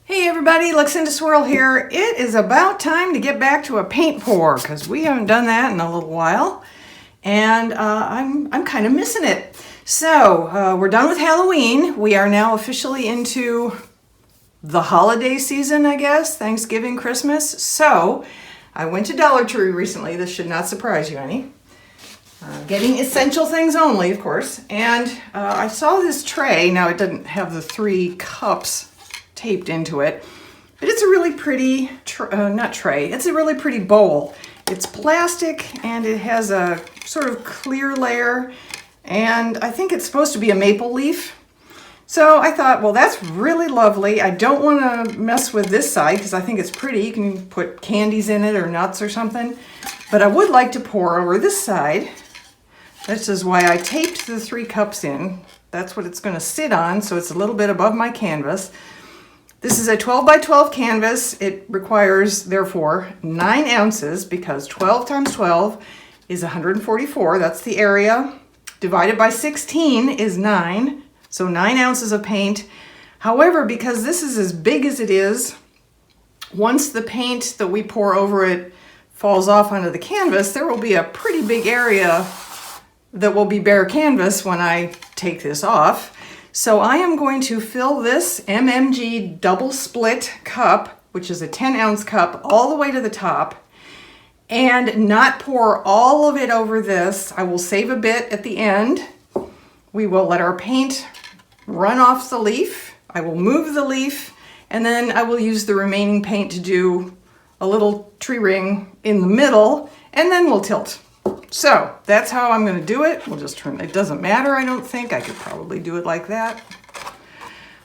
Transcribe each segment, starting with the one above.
Hey everybody, Luxinda Swirl here. It is about time to get back to a paint pour because we haven't done that in a little while, and I'm kind of missing it. So we're done with Halloween. We are now officially into the holiday season, I guess, Thanksgiving, Christmas. So I went to Dollar Tree recently. This should not surprise you any. Getting essential things only, of course. And I saw this tray. Now it doesn't have the 3 cups taped into it, but it's a really pretty it's a really pretty bowl. It's plastic and it has a sort of clear layer, and I think it's supposed to be a maple leaf. So I thought, well, that's really lovely. I don't want to mess with this side because I think it's pretty. You can put candies in it or nuts or something, but I would like to pour over this side. This is why I taped the 3 cups in. That's what it's going to sit on, so it's a little bit above my canvas. This is a 12 by 12 canvas. It requires, therefore, 9 ounces because 12 times 12 is 144. That's the area. Divided by 16 is 9, so 9 ounces of paint. However, because this is as big as it is, once the paint that we pour over it falls off onto the canvas, there will be a pretty big area that will be bare canvas when I take this off. So I am going to fill this MMG double split cup, which is a 10-ounce cup, all the way to the top, and not pour all of it over this. I will save a bit at the end. We will let our paint run off the leaf. I will move the leaf, and then I will use the remaining paint to do a little tree ring in the middle, and then we'll tilt. So that's how I'm going to do it. We'll just turn, it doesn't matter, I don't think. I could probably do it like that.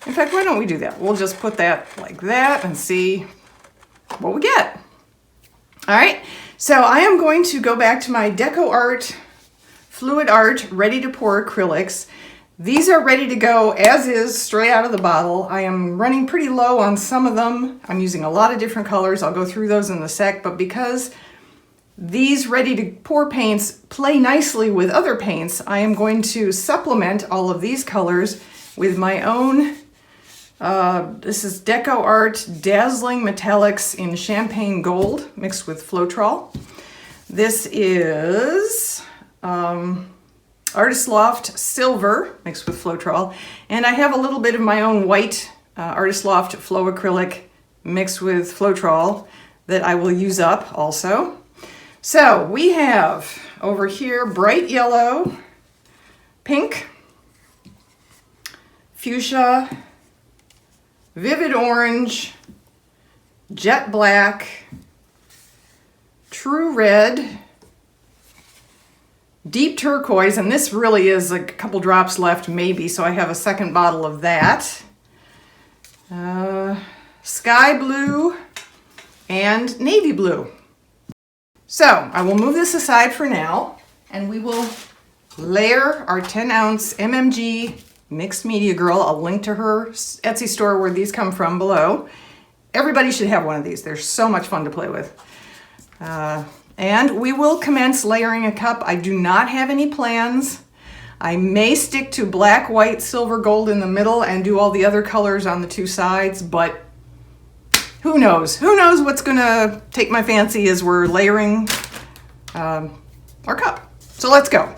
In fact, why don't we do that? We'll just put that like that and see what we get. All right, so I am going to go back to my Deco Art Fluid Art Ready to Pour acrylics. These are ready to go as is, straight out of the bottle. I am running pretty low on some of them. I'm using a lot of different colors. I'll go through those in a sec, but because these ready to pour paints play nicely with other paints, I am going to supplement all of these colors with my own, this is Deco Art Dazzling Metallics in Champagne Gold mixed with Floetrol. This is Artist Loft Silver mixed with Floetrol. And I have a little bit of my own white Artist Loft Flow Acrylic mixed with Floetrol that I will use up also. So we have over here bright yellow, pink, fuchsia, vivid orange, jet black, true red, deep turquoise, and this really is a couple drops left maybe, so I have a second bottle of that, sky blue, and navy blue. So I will move this aside for now, and we will layer our 10-ounce MMG Mixed Media Girl. I'll link to her Etsy store where these come from below. Everybody should have one of these. They're so much fun to play with. And we will commence layering a cup. I do not have any plans. I may stick to black, white, silver, gold in the middle and do all the other colors on the 2 sides, but who knows? Who knows what's gonna take my fancy as we're layering our cup. So let's go.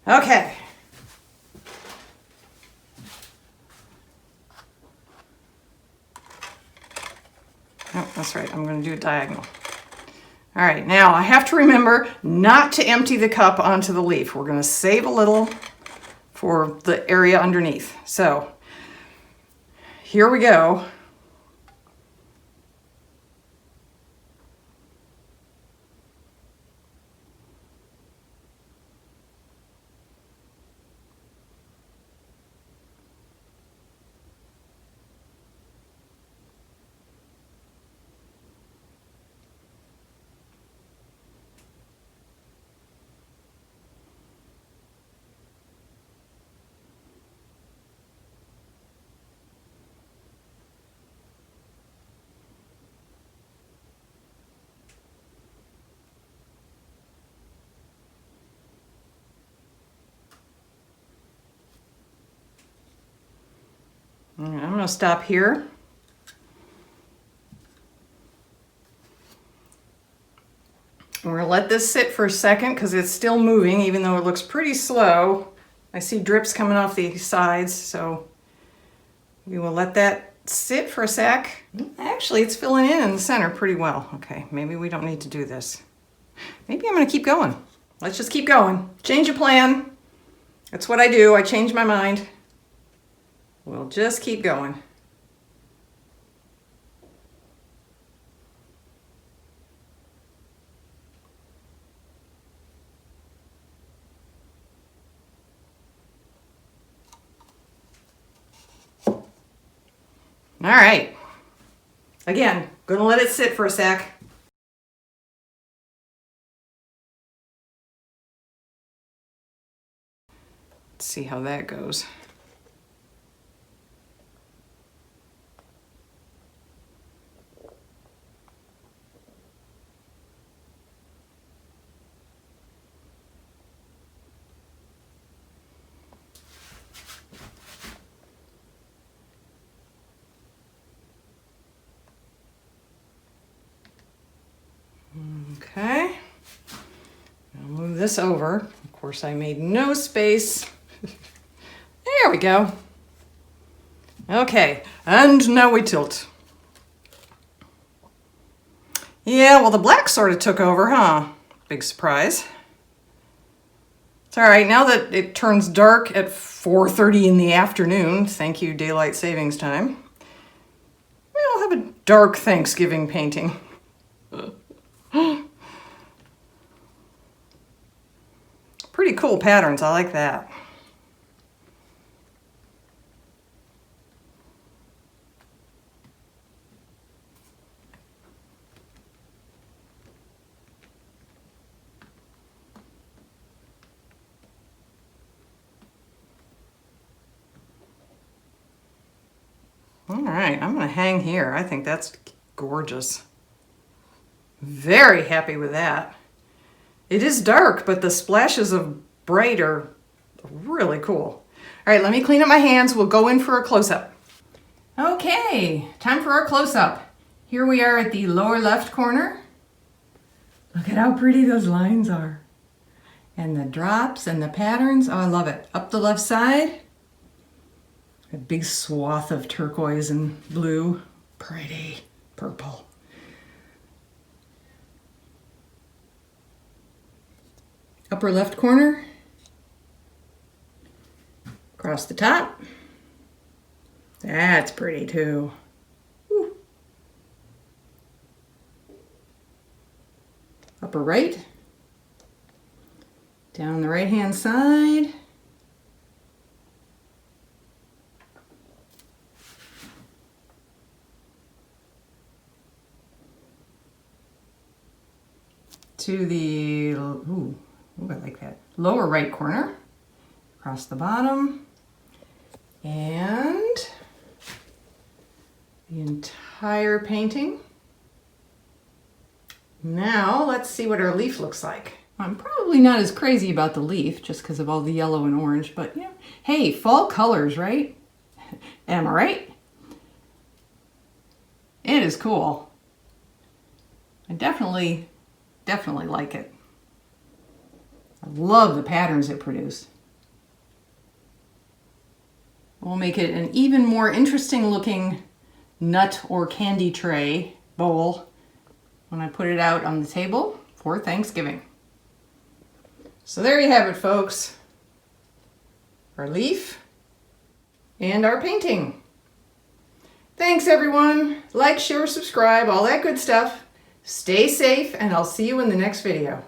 Okay. Oh, that's right, I'm going to do it diagonal. All right, now I have to remember not to empty the cup onto the leaf. We're going to save a little for the area underneath. So here we go. All right, I'm going to stop here. We're going to let this sit for a second because it's still moving, even though it looks pretty slow. I see drips coming off the sides, so we will let that sit for a sec. Actually, it's filling in the center pretty well. Okay, maybe we don't need to do this. Maybe I'm going to keep going. Let's just keep going. Change of plan. That's what I do. I change my mind. We'll just keep going. All right. Again, gonna let it sit for a sec. Let's see how that goes. Okay, I'll move this over. Of course, I made no space. There we go. Okay, and now we tilt. Yeah, well, the black sort of took over, huh? Big surprise. It's all right, now that it turns dark at 4:30 in the afternoon, thank you, daylight savings time, we'll have a dark Thanksgiving painting. Pretty cool patterns, I like that. All right, I'm gonna hang here. I think that's gorgeous. Very happy with that. It is dark, but the splashes of bright are really cool. All right, let me clean up my hands. We'll go in for a close-up. Okay, time for our close-up. Here we are at the lower left corner. Look at how pretty those lines are. And the drops and the patterns, oh, I love it. Up the left side, a big swath of turquoise and blue. Pretty purple. Upper left corner, across the top. That's pretty too. Woo. Upper right, down the right hand side. To the, ooh, I like that. Lower right corner, across the bottom, and the entire painting. Now let's see what our leaf looks like. I'm probably not as crazy about the leaf just because of all the yellow and orange, but you know, hey, fall colors, right? Am I right? It is cool. I definitely like it. I love the patterns it produced. will make it an even more interesting looking nut or candy tray bowl when I put it out on the table for Thanksgiving. So there you have it, folks. Our leaf and our painting. Thanks everyone. Like, share, subscribe, all that good stuff. Stay safe, and I'll see you in the next video.